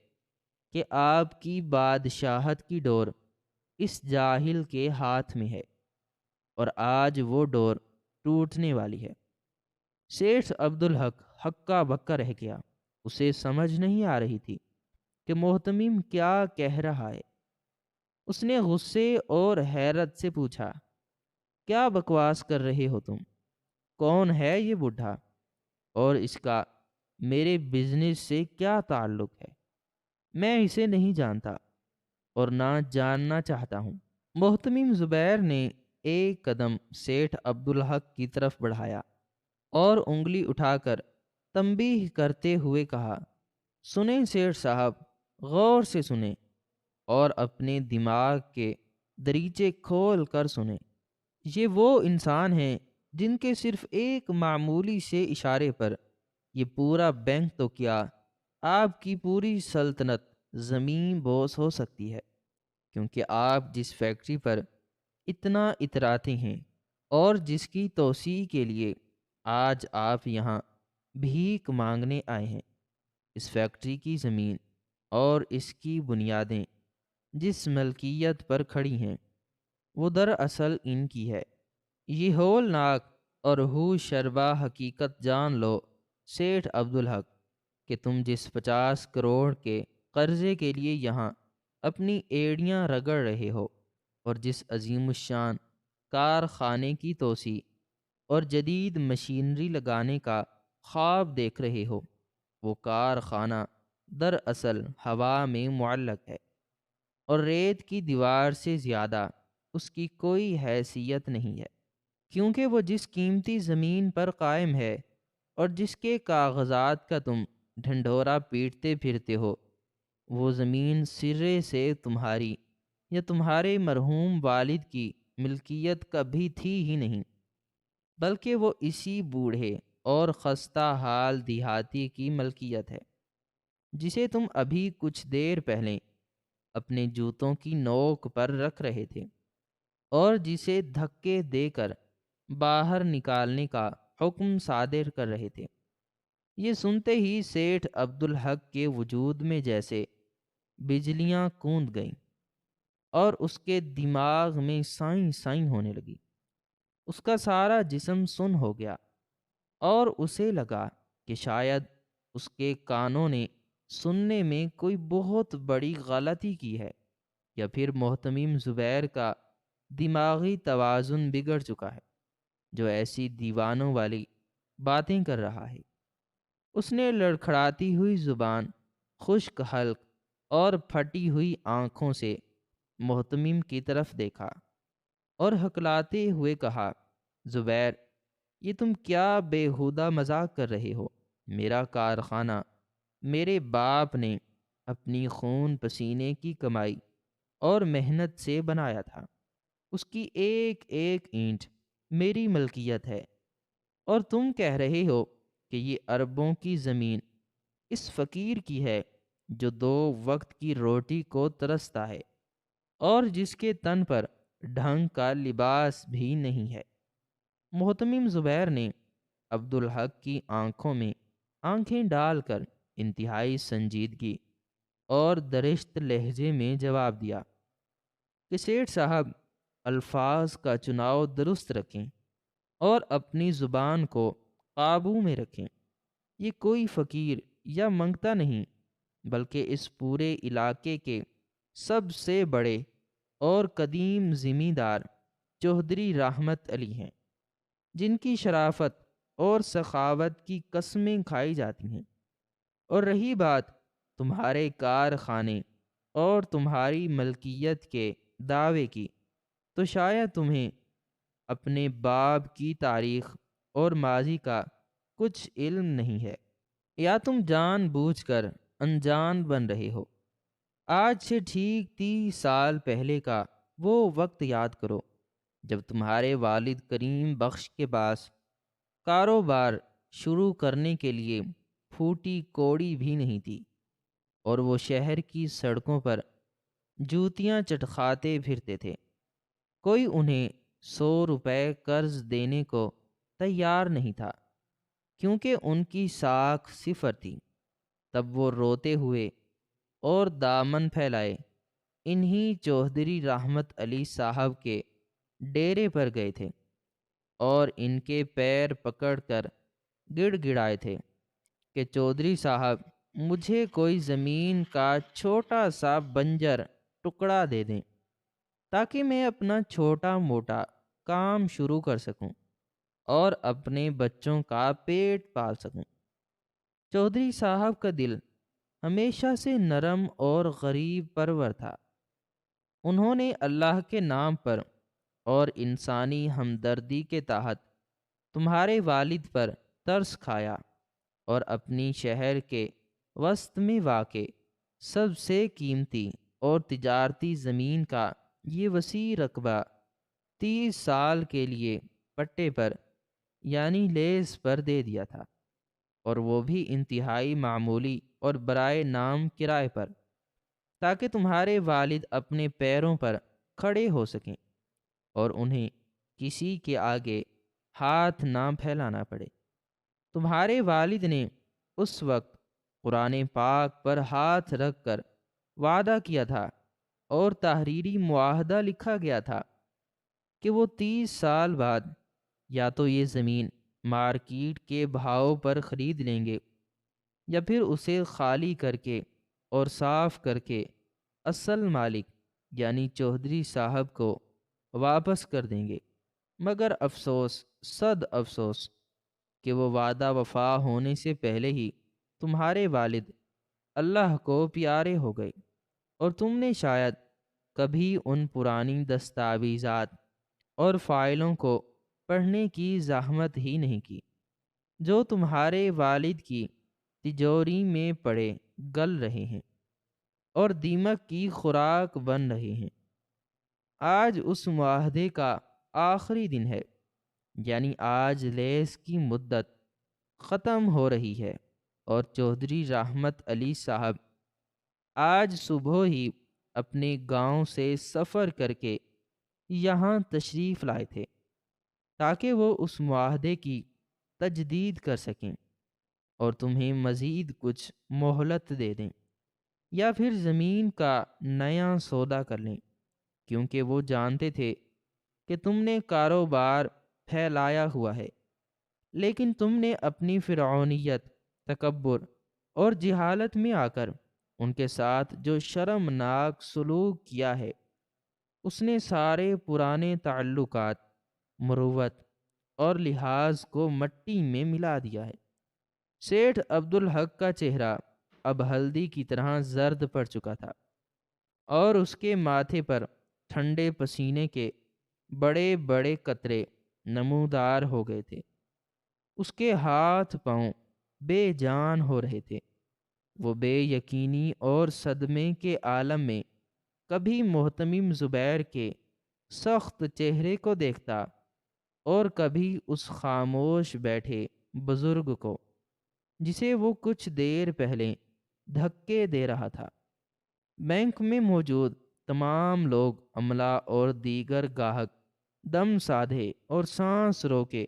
کہ آپ کی بادشاہت کی ڈور اس جاہل کے ہاتھ میں ہے، اور آج وہ ڈور ٹوٹنے والی ہے۔ سیٹھ عبدالحق ہکا بکا رہ گیا۔ اسے سمجھ نہیں آ رہی تھی کہ محتمم کیا کہہ رہا ہے۔ اس نے غصے اور حیرت سے پوچھا، کیا بکواس کر رہے ہو تم؟ کون ہے یہ بوڑھا اور اس کا میرے بزنس سے کیا تعلق ہے؟ میں اسے نہیں جانتا اور نہ جاننا چاہتا ہوں۔ محتمم زبیر نے ایک قدم سیٹھ عبدالحق کی طرف بڑھایا اور انگلی اٹھا کر تنبیہ کرتے ہوئے کہا، سنیں سیٹھ صاحب، غور سے سنیں اور اپنے دماغ کے دریچے کھول کر سنیں۔ یہ وہ انسان ہیں جن کے صرف ایک معمولی سے اشارے پر یہ پورا بینک تو کیا، آپ کی پوری سلطنت زمین بوس ہو سکتی ہے، کیونکہ آپ جس فیکٹری پر اتنا اتراتے ہیں اور جس کی توسیع کے لیے آج آپ یہاں بھیک مانگنے آئے ہیں، اس فیکٹری کی زمین اور اس کی بنیادیں جس ملکیت پر کھڑی ہیں وہ دراصل ان کی ہے۔ یہ ہولناک اور ہوش شربا حقیقت جان لو سیٹھ عبدالحق کہ تم جس 50 کروڑ کے قرضے کے لیے یہاں اپنی ایڑیاں رگڑ رہے ہو اور جس عظیم الشان کارخانے کی توسیع اور جدید مشینری لگانے کا خواب دیکھ رہے ہو، وہ کارخانہ دراصل ہوا میں معلق ہے اور ریت کی دیوار سے زیادہ اس کی کوئی حیثیت نہیں ہے، کیونکہ وہ جس قیمتی زمین پر قائم ہے اور جس کے کاغذات کا تم ڈھنڈورا پیٹتے پھرتے ہو، وہ زمین سرے سے تمہاری یا تمہارے مرحوم والد کی ملکیت کبھی تھی ہی نہیں، بلکہ وہ اسی بوڑھے اور خستہ حال دیہاتی کی ملکیت ہے جسے تم ابھی کچھ دیر پہلے اپنے جوتوں کی نوک پر رکھ رہے تھے اور جسے دھکے دے کر باہر نکالنے کا حکم صادر کر رہے تھے۔ یہ سنتے ہی سیٹھ عبدالحق کے وجود میں جیسے بجلیاں کوند گئیں اور اس کے دماغ میں سائیں سائیں ہونے لگی۔ اس کا سارا جسم سن ہو گیا اور اسے لگا کہ شاید اس کے کانوں نے سننے میں کوئی بہت بڑی غلطی کی ہے، یا پھر محتمم زبیر کا دماغی توازن بگڑ چکا ہے جو ایسی دیوانوں والی باتیں کر رہا ہے۔ اس نے لڑکھڑاتی ہوئی زبان، خشک حلق اور پھٹی ہوئی آنکھوں سے محتمم کی طرف دیکھا اور ہکلاتے ہوئے کہا، زبیر، یہ تم کیا بےہودہ مذاق کر رہے ہو؟ میرا کارخانہ میرے باپ نے اپنی خون پسینے کی کمائی اور محنت سے بنایا تھا، اس کی ایک ایک اینٹ میری ملکیت ہے، اور تم کہہ رہے ہو کہ یہ اربوں کی زمین اس فقیر کی ہے جو 2 وقت کی روٹی کو ترستا ہے اور جس کے تن پر ڈھنگ کا لباس بھی نہیں ہے۔ محتمم زبیر نے عبدالحق کی آنکھوں میں آنکھیں ڈال کر انتہائی سنجیدگی اور درشت لہجے میں جواب دیا کہ سیٹھ صاحب، الفاظ کا چناؤ درست رکھیں اور اپنی زبان کو قابو میں رکھیں۔ یہ کوئی فقیر یا منگتا نہیں، بلکہ اس پورے علاقے کے سب سے بڑے اور قدیم ذمہ دار چوہدری رحمت علی ہیں، جن کی شرافت اور سخاوت کی قسمیں کھائی جاتی ہیں۔ اور رہی بات تمہارے کارخانے اور تمہاری ملکیت کے دعوے کی، تو شاید تمہیں اپنے باپ کی تاریخ اور ماضی کا کچھ علم نہیں ہے، یا تم جان بوجھ کر انجان بن رہے ہو۔ آج سے ٹھیک 30 سال پہلے کا وہ وقت یاد کرو جب تمہارے والد کریم بخش کے پاس کاروبار شروع کرنے کے لیے پھوٹی کوڑی بھی نہیں تھی، اور وہ شہر کی سڑکوں پر جوتیاں چٹکھاتے پھرتے تھے۔ کوئی انہیں 100 روپے قرض دینے کو تیار نہیں تھا، کیونکہ ان کی ساکھ صفر تھی۔ تب وہ روتے ہوئے اور دامن پھیلائے انہی چوہدری رحمت علی صاحب کے ڈیرے پر گئے تھے اور ان کے پیر پکڑ کر گڑ گڑائے تھے کہ چودھری صاحب، مجھے کوئی زمین کا چھوٹا سا بنجر ٹکڑا دے دیں تاکہ میں اپنا چھوٹا موٹا کام شروع کر سکوں۔ اور اپنے بچوں کا پیٹ پال سکوں۔ چودھری صاحب کا دل ہمیشہ سے نرم اور غریب پرور تھا۔ انہوں نے اللہ کے نام پر اور انسانی ہمدردی کے تحت تمہارے والد پر ترس کھایا اور اپنی شہر کے وسط میں واقع سب سے قیمتی اور تجارتی زمین کا یہ وسیع رقبہ 30 سال کے لیے پٹے پر یعنی لیز پر دے دیا تھا، اور وہ بھی انتہائی معمولی اور برائے نام کرائے پر، تاکہ تمہارے والد اپنے پیروں پر کھڑے ہو سکیں اور انہیں کسی کے آگے ہاتھ نہ پھیلانا پڑے۔ تمہارے والد نے اس وقت قرآن پاک پر ہاتھ رکھ کر وعدہ کیا تھا اور تحریری معاہدہ لکھا گیا تھا کہ وہ 30 سال بعد یا تو یہ زمین مارکیٹ کے بھاؤ پر خرید لیں گے یا پھر اسے خالی کر کے اور صاف کر کے اصل مالک یعنی چودھری صاحب کو واپس کر دیں گے۔ مگر افسوس، صد افسوس کہ وہ وعدہ وفا ہونے سے پہلے ہی تمہارے والد اللہ کو پیارے ہو گئے، اور تم نے شاید کبھی ان پرانی دستاویزات اور فائلوں کو پڑھنے کی زحمت ہی نہیں کی جو تمہارے والد کی تجوری میں پڑے گل رہے ہیں اور دیمک کی خوراک بن رہے ہیں۔ آج اس معاہدے کا آخری دن ہے، یعنی آج لیز کی مدت ختم ہو رہی ہے، اور چودھری رحمت علی صاحب آج صبح ہی اپنے گاؤں سے سفر کر کے یہاں تشریف لائے تھے تاکہ وہ اس معاہدے کی تجدید کر سکیں اور تمہیں مزید کچھ مہلت دے دیں یا پھر زمین کا نیا سودا کر لیں، کیونکہ وہ جانتے تھے کہ تم نے کاروبار پھیلایا ہوا ہے، لیکن تم نے اپنی فرعونیت، تکبر اور جہالت میں آ کر ان کے ساتھ جو شرمناک سلوک کیا ہے، اس نے سارے پرانے تعلقات، مروت اور لحاظ کو مٹی میں ملا دیا ہے۔ سیٹھ عبدالحق کا چہرہ اب ہلدی کی طرح زرد پڑ چکا تھا، اور اس کے ماتھے پر ٹھنڈے پسینے کے بڑے بڑے قطرے نمودار ہو گئے تھے۔ اس کے ہاتھ پاؤں بے جان ہو رہے تھے۔ وہ بے یقینی اور صدمے کے عالم میں کبھی محتمم زبیر کے سخت چہرے کو دیکھتا اور کبھی اس خاموش بیٹھے بزرگ کو جسے وہ کچھ دیر پہلے دھکے دے رہا تھا۔ بینک میں موجود تمام لوگ، عملہ اور دیگر گاہک دم سادھے اور سانس روکے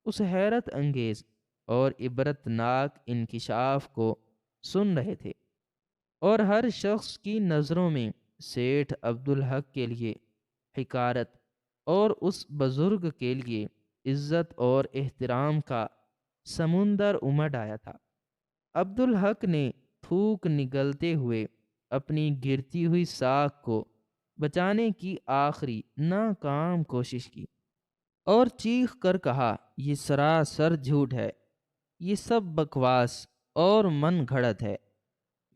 اس حیرت انگیز اور عبرت ناک انکشاف کو سن رہے تھے، اور ہر شخص کی نظروں میں سیٹھ عبدالحق کے لیے حقارت اور اس بزرگ کے لیے عزت اور احترام کا سمندر امڈ آیا تھا۔ عبدالحق نے تھوک نگلتے ہوئے اپنی گرتی ہوئی ساکھ کو بچانے کی آخری ناکام کوشش کی اور چیخ کر کہا، یہ سراسر جھوٹ ہے، یہ سب بکواس اور من گھڑت ہے۔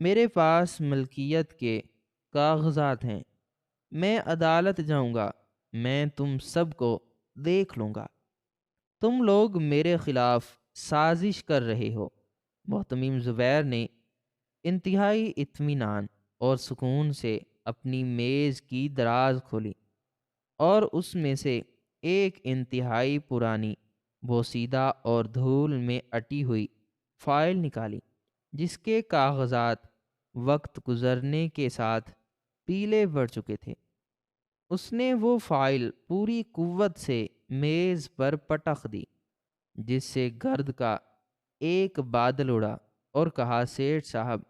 میرے پاس ملکیت کے کاغذات ہیں، میں عدالت جاؤں گا، میں تم سب کو دیکھ لوں گا۔ تم لوگ میرے خلاف سازش کر رہے ہو۔ محتمم زبیر نے انتہائی اطمینان اور سکون سے اپنی میز کی دراز کھولی اور اس میں سے ایک انتہائی پرانی، بوسیدہ اور دھول میں اٹی ہوئی فائل نکالی جس کے کاغذات وقت گزرنے کے ساتھ پیلے پڑ چکے تھے۔ اس نے وہ فائل پوری قوت سے میز پر پٹخ دی، جس سے گرد کا ایک بادل اڑا، اور کہا، سیٹھ صاحب،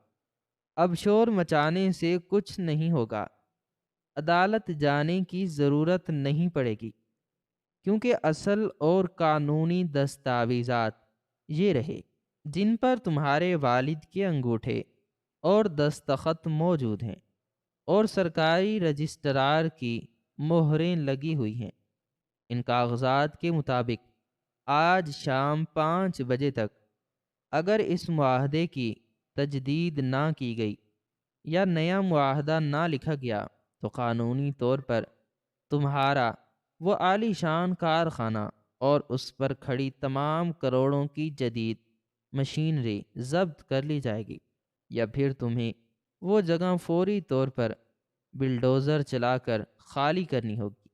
اب شور مچانے سے کچھ نہیں ہوگا۔ عدالت جانے کی ضرورت نہیں پڑے گی، کیونکہ اصل اور قانونی دستاویزات یہ رہے جن پر تمہارے والد کے انگوٹھے اور دستخط موجود ہیں اور سرکاری رجسٹرار کی مہریں لگی ہوئی ہیں۔ ان کاغذات کے مطابق آج شام 5 بجے تک اگر اس معاہدے کی تجدید نہ کی گئی یا نیا معاہدہ نہ لکھا گیا تو قانونی طور پر تمہارا وہ عالی شان کارخانہ اور اس پر کھڑی تمام کروڑوں کی جدید مشینری ضبط کر لی جائے گی، یا پھر تمہیں وہ جگہ فوری طور پر بلڈوزر چلا کر خالی کرنی ہوگی۔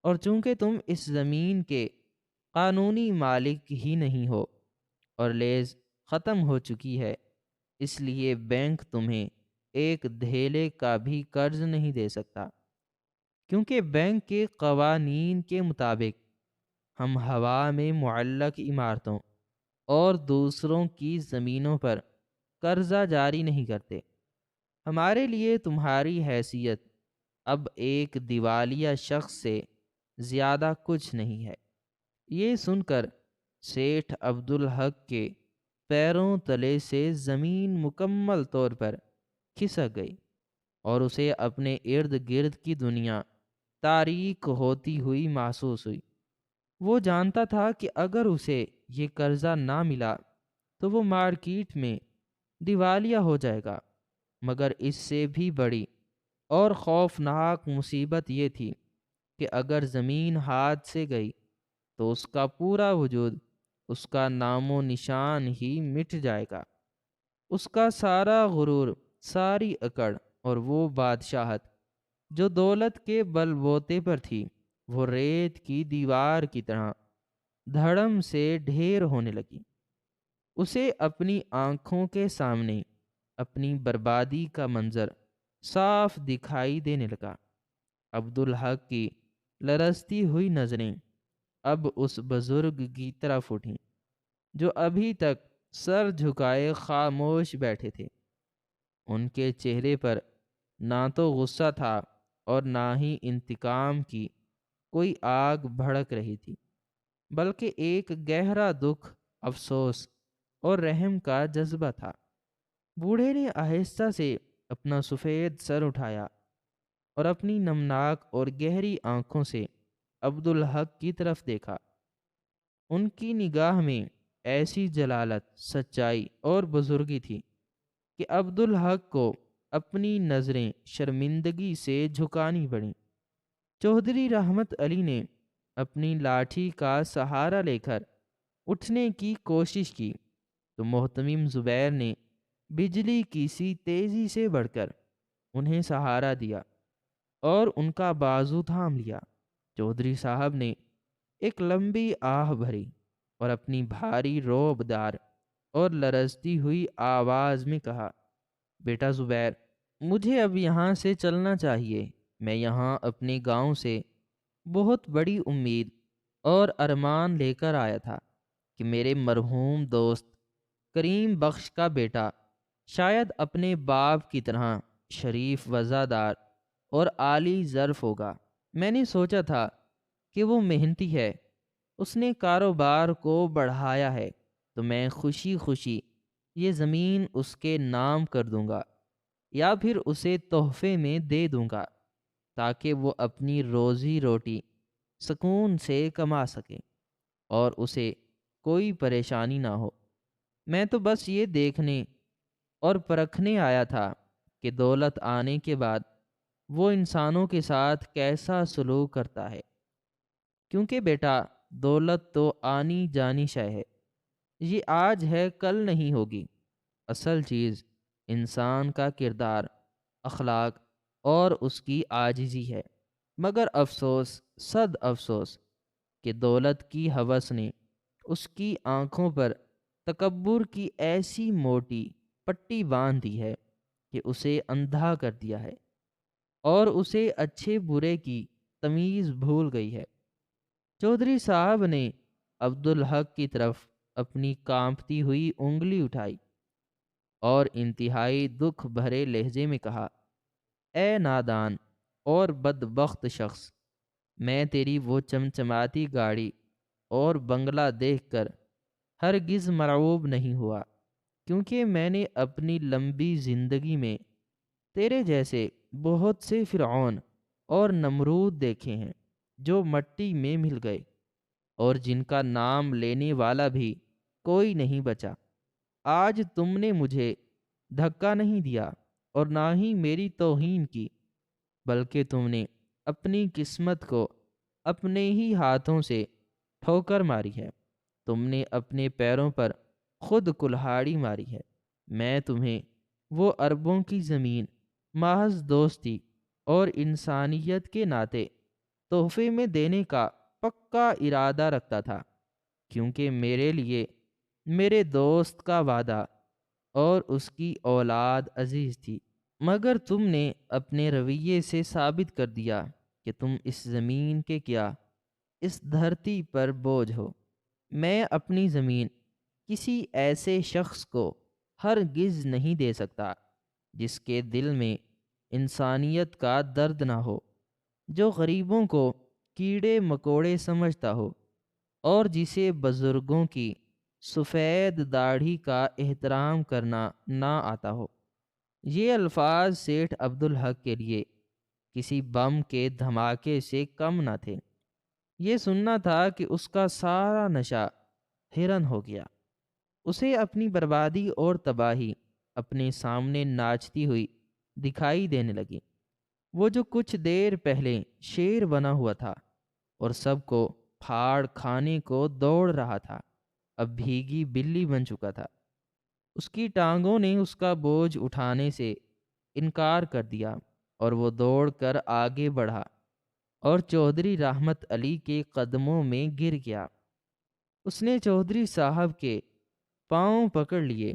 اور چونکہ تم اس زمین کے قانونی مالک ہی نہیں ہو اور لیز ختم ہو چکی ہے، اس لیے بینک تمہیں ایک دھیلے کا بھی قرض نہیں دے سکتا، کیونکہ بینک کے قوانین کے مطابق ہم ہوا میں معلق عمارتوں اور دوسروں کی زمینوں پر قرضہ جاری نہیں کرتے۔ ہمارے لیے تمہاری حیثیت اب ایک دیوالیہ شخص سے زیادہ کچھ نہیں ہے۔ یہ سن کر سیٹھ عبدالحق کے پیروں تلے سے زمین مکمل طور پر کھسک گئی اور اسے اپنے ارد گرد کی دنیا تاریک ہوتی ہوئی محسوس ہوئی۔ وہ جانتا تھا کہ اگر اسے یہ قرضہ نہ ملا تو وہ مارکیٹ میں دیوالیہ ہو جائے گا، مگر اس سے بھی بڑی اور خوفناک مصیبت یہ تھی کہ اگر زمین ہاتھ سے گئی تو اس کا پورا وجود، اس کا نام و نشان ہی مٹ جائے گا۔ اس کا سارا غرور، ساری اکڑ اور وہ بادشاہت جو دولت کے بل بوتے پر تھی، وہ ریت کی دیوار کی طرح دھڑم سے ڈھیر ہونے لگی۔ اسے اپنی آنکھوں کے سامنے اپنی بربادی کا منظر صاف دکھائی دینے لگا۔ عبدالحق کی لرزتی ہوئی نظریں اب اس بزرگ کی طرف اٹھیں جو ابھی تک سر جھکائے خاموش بیٹھے تھے۔ ان کے چہرے پر نہ تو غصہ تھا اور نہ ہی انتقام کی کوئی آگ بھڑک رہی تھی، بلکہ ایک گہرا دکھ، افسوس اور رحم کا جذبہ تھا۔ بوڑھے نے آہستہ سے اپنا سفید سر اٹھایا اور اپنی نمناک اور گہری آنکھوں سے عبدالحق کی طرف دیکھا۔ ان کی نگاہ میں ایسی جلالت، سچائی اور بزرگی تھی کہ عبدالحق کو اپنی نظریں شرمندگی سے جھکانی پڑیں۔ چودھری رحمت علی نے اپنی لاٹھی کا سہارا لے کر اٹھنے کی کوشش کی تو محتمم زبیر نے بجلی کی سی تیزی سے بڑھ کر انہیں سہارا دیا اور ان کا بازو تھام لیا۔ چودھری صاحب نے ایک لمبی آہ بھری اور اپنی بھاری روب دار اور لرزتی ہوئی آواز میں کہا، بیٹا زبیر، مجھے اب یہاں سے چلنا چاہیے۔ میں یہاں اپنے گاؤں سے بہت بڑی امید اور ارمان لے کر آیا تھا کہ میرے مرحوم دوست کریم بخش کا بیٹا شاید اپنے باپ کی طرح شریف وزادار اور عالی ظرف ہوگا۔ میں نے سوچا تھا کہ وہ محنتی ہے، اس نے کاروبار کو بڑھایا ہے، تو میں خوشی خوشی یہ زمین اس کے نام کر دوں گا یا پھر اسے تحفے میں دے دوں گا تاکہ وہ اپنی روزی روٹی سکون سے کما سکے اور اسے کوئی پریشانی نہ ہو۔ میں تو بس یہ دیکھنے اور پرکھنے آیا تھا کہ دولت آنے کے بعد وہ انسانوں کے ساتھ کیسا سلوک کرتا ہے، کیونکہ بیٹا دولت تو آنی جانی شے ہے، یہ آج ہے کل نہیں ہوگی۔ اصل چیز انسان کا کردار، اخلاق اور اس کی عاجزی ہے۔ مگر افسوس، صد افسوس کہ دولت کی ہوس نے اس کی آنکھوں پر تکبر کی ایسی موٹی پٹی باندھ دی ہے کہ اسے اندھا کر دیا ہے اور اسے اچھے برے کی تمیز بھول گئی ہے۔ چودھری صاحب نے عبدالحق کی طرف اپنی کانپتی ہوئی انگلی اٹھائی اور انتہائی دکھ بھرے لہجے میں کہا، اے نادان اور بدبخت شخص، میں تیری وہ چمچماتی گاڑی اور بنگلہ دیکھ کر ہرگز مرعوب نہیں ہوا، کیونکہ میں نے اپنی لمبی زندگی میں تیرے جیسے بہت سے فرعون اور نمرود دیکھے ہیں جو مٹی میں مل گئے، اور جن کا نام لینے والا بھی کوئی نہیں بچا۔ آج تم نے مجھے دھکا نہیں دیا اور نہ ہی میری توہین کی، بلکہ تم نے اپنی قسمت کو اپنے ہی ہاتھوں سے ٹھوکر ماری ہے۔ تم نے اپنے پیروں پر خود کلہاڑی ماری ہے۔ میں تمہیں وہ اربوں کی زمین محض دوستی اور انسانیت کے ناطے تحفے میں دینے کا پکا ارادہ رکھتا تھا، کیونکہ میرے لیے میرے دوست کا وعدہ اور اس کی اولاد عزیز تھی۔ مگر تم نے اپنے رویے سے ثابت کر دیا کہ تم اس زمین کے کیا، اس دھرتی پر بوجھ ہو۔ میں اپنی زمین کسی ایسے شخص کو ہرگز نہیں دے سکتا جس کے دل میں انسانیت کا درد نہ ہو، جو غریبوں کو کیڑے مکوڑے سمجھتا ہو اور جسے بزرگوں کی سفید داڑھی کا احترام کرنا نہ آتا ہو۔ یہ الفاظ سیٹھ عبدالحق کے لیے کسی بم کے دھماکے سے کم نہ تھے۔ یہ سننا تھا کہ اس کا سارا نشہ ہرن ہو گیا۔ اسے اپنی بربادی اور تباہی اپنے سامنے ناچتی ہوئی دکھائی دینے لگی۔ وہ جو کچھ دیر پہلے شیر بنا ہوا تھا اور سب کو پھاڑ کھانے کو دوڑ رہا تھا، اب بھیگی بلی بن چکا تھا۔ اس کی ٹانگوں نے اس کا بوجھ اٹھانے سے انکار کر دیا اور وہ دوڑ کر آگے بڑھا اور چودھری رحمت علی کے قدموں میں گر گیا۔ اس نے چودھری صاحب کے پاؤں پکڑ لیے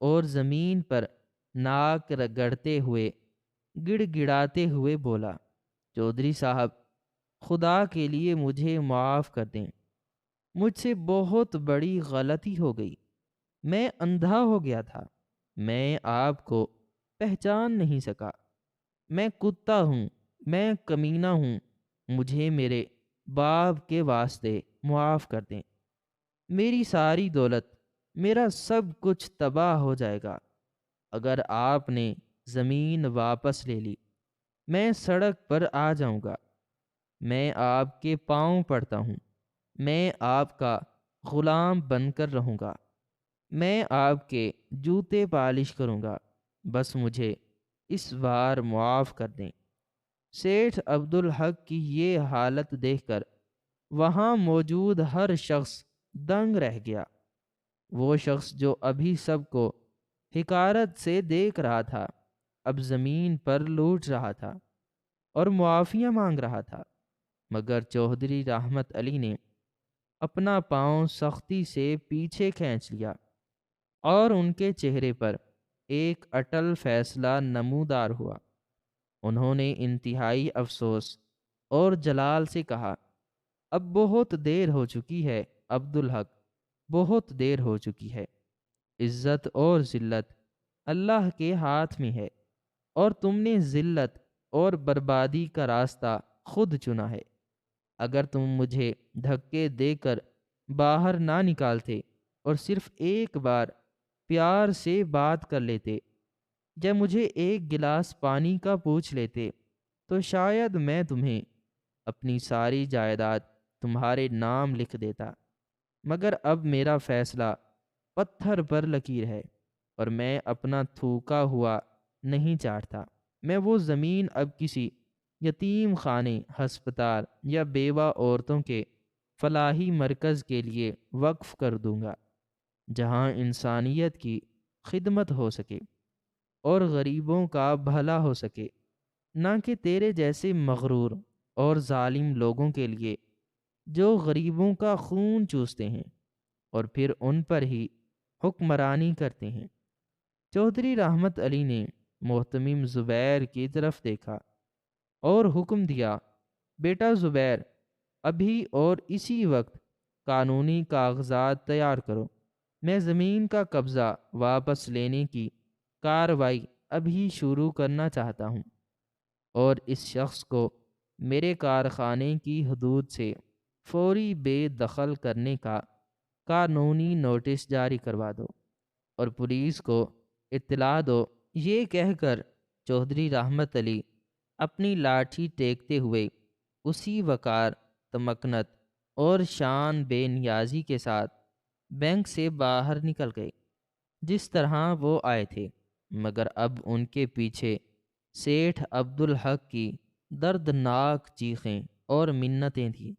اور زمین پر ناک رگڑتے ہوئے گڑ گڑاتے ہوئے بولا، چودھری صاحب، خدا کے لیے مجھے معاف کر دیں۔ مجھ سے بہت بڑی غلطی ہو گئی۔ میں اندھا ہو گیا تھا۔ میں آپ کو پہچان نہیں سکا۔ میں کتا ہوں، میں کمینہ ہوں۔ مجھے میرے باپ کے واسطے معاف کر دیں۔ میری ساری دولت، میرا سب کچھ تباہ ہو جائے گا اگر آپ نے زمین واپس لے لی۔ میں سڑک پر آ جاؤں گا۔ میں آپ کے پاؤں پڑتا ہوں۔ میں آپ کا غلام بن کر رہوں گا۔ میں آپ کے جوتے پالش کروں گا۔ بس مجھے اس بار معاف کر دیں۔ سیٹھ عبدالحق کی یہ حالت دیکھ کر وہاں موجود ہر شخص دنگ رہ گیا۔ وہ شخص جو ابھی سب کو حقارت سے دیکھ رہا تھا، اب زمین پر لوٹ رہا تھا اور معافیاں مانگ رہا تھا۔ مگر چودھری رحمت علی نے اپنا پاؤں سختی سے پیچھے کھینچ لیا اور ان کے چہرے پر ایک اٹل فیصلہ نمودار ہوا۔ انہوں نے انتہائی افسوس اور جلال سے کہا، اب بہت دیر ہو چکی ہے عبدالحق، بہت دیر ہو چکی ہے۔ عزت اور ذلت اللہ کے ہاتھ میں ہے اور تم نے ذلت اور بربادی کا راستہ خود چنا ہے۔ اگر تم مجھے دھکے دے کر باہر نہ نکالتے اور صرف ایک بار پیار سے بات کر لیتے یا مجھے ایک گلاس پانی کا پوچھ لیتے تو شاید میں تمہیں اپنی ساری جائیداد تمہارے نام لکھ دیتا۔ مگر اب میرا فیصلہ پتھر پر لکیر ہے اور میں اپنا تھوکا ہوا نہیں چاٹتا۔ میں وہ زمین اب کسی یتیم خانے، ہسپتال یا بیوہ عورتوں کے فلاحی مرکز کے لیے وقف کر دوں گا، جہاں انسانیت کی خدمت ہو سکے اور غریبوں کا بھلا ہو سکے، نہ کہ تیرے جیسے مغرور اور ظالم لوگوں کے لیے جو غریبوں کا خون چوستے ہیں اور پھر ان پر ہی حکمرانی کرتے ہیں۔ چودھری رحمت علی نے محتمم زبیر کی طرف دیکھا اور حکم دیا، بیٹا زبیر، ابھی اور اسی وقت قانونی کاغذات تیار کرو۔ میں زمین کا قبضہ واپس لینے کی کارروائی ابھی شروع کرنا چاہتا ہوں اور اس شخص کو میرے کارخانے کی حدود سے فوری بے دخل کرنے کا قانونی نوٹس جاری کروا دو اور پولیس کو اطلاع دو۔ یہ کہہ کر چودھری رحمت علی اپنی لاٹھی ٹیکتے ہوئے اسی وقار، تمکنت اور شان بے نیازی کے ساتھ بینک سے باہر نکل گئے جس طرح وہ آئے تھے، مگر اب ان کے پیچھے سیٹھ عبدالحق کی دردناک چیخیں اور منتیں تھیں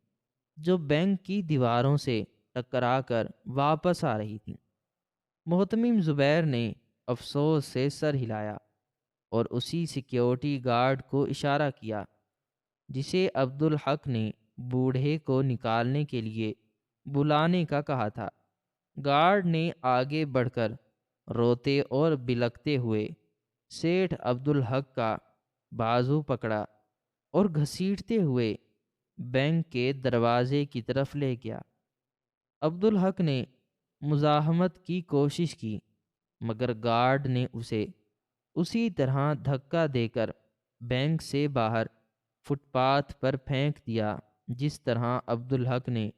جو بینک کی دیواروں سے ٹکرا کر واپس آ رہی تھیں۔ محتمم زبیر نے افسوس سے سر ہلایا اور اسی سیکیورٹی گارڈ کو اشارہ کیا جسے عبدالحق نے بوڑھے کو نکالنے کے لیے بلانے کا کہا تھا۔ گارڈ نے آگے بڑھ کر روتے اور بلکتے ہوئے سیٹھ عبدالحق کا بازو پکڑا اور گھسیٹتے ہوئے بینک کے دروازے کی طرف لے گیا۔ عبدالحق نے مزاحمت کی کوشش کی، مگر گارڈ نے اسے اسی طرح دھکا دے کر بینک سے باہر فٹ پاتھ پر پھینک دیا جس طرح عبدالحق نے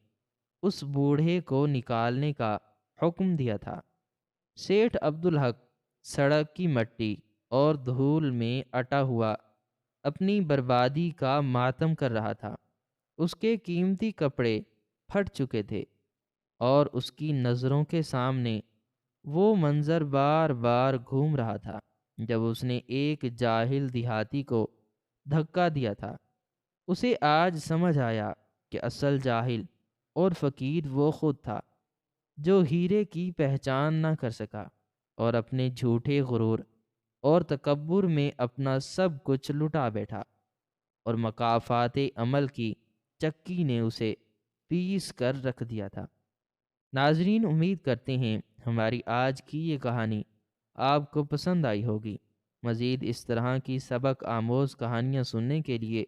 اس بوڑھے کو نکالنے کا حکم دیا تھا۔ سیٹھ عبدالحق سڑک کی مٹی اور دھول میں اٹا ہوا اپنی بربادی کا ماتم کر رہا تھا۔ اس کے قیمتی کپڑے پھٹ چکے تھے اور اس کی نظروں کے سامنے وہ منظر بار بار گھوم رہا تھا جب اس نے ایک جاہل دیہاتی کو دھکا دیا تھا۔ اسے آج سمجھ آیا کہ اصل جاہل اور فقیر وہ خود تھا جو ہیرے کی پہچان نہ کر سکا اور اپنے جھوٹے غرور اور تکبر میں اپنا سب کچھ لٹا بیٹھا، اور مکافات عمل کی چکی نے اسے پیس کر رکھ دیا تھا۔ ناظرین، امید کرتے ہیں ہماری آج کی یہ کہانی آپ کو پسند آئی ہوگی۔ مزید اس طرح کی سبق آموز کہانیاں سننے کے لیے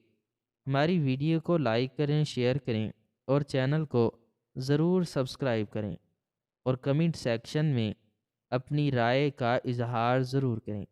ہماری ویڈیو کو لائک کریں، شیئر کریں اور چینل کو ضرور سبسکرائب کریں، اور کمنٹ سیکشن میں اپنی رائے کا اظہار ضرور کریں۔